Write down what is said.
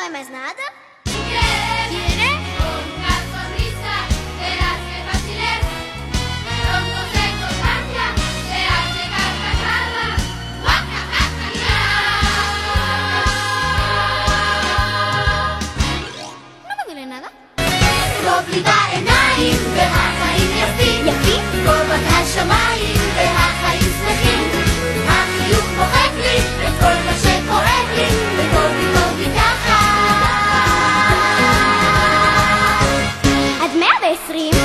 hay más nada? ¿Quiere? Una sonrisa, verás que fácil es. Pronto se contagia, se hace carcajada. No me duele nada. טוב לי בעיניים והחיים יפים, גובה השמיים והחיים שמחים. החיוך מוחק לי את כל מה שכואב לי, וטוב לי ככה. עד 120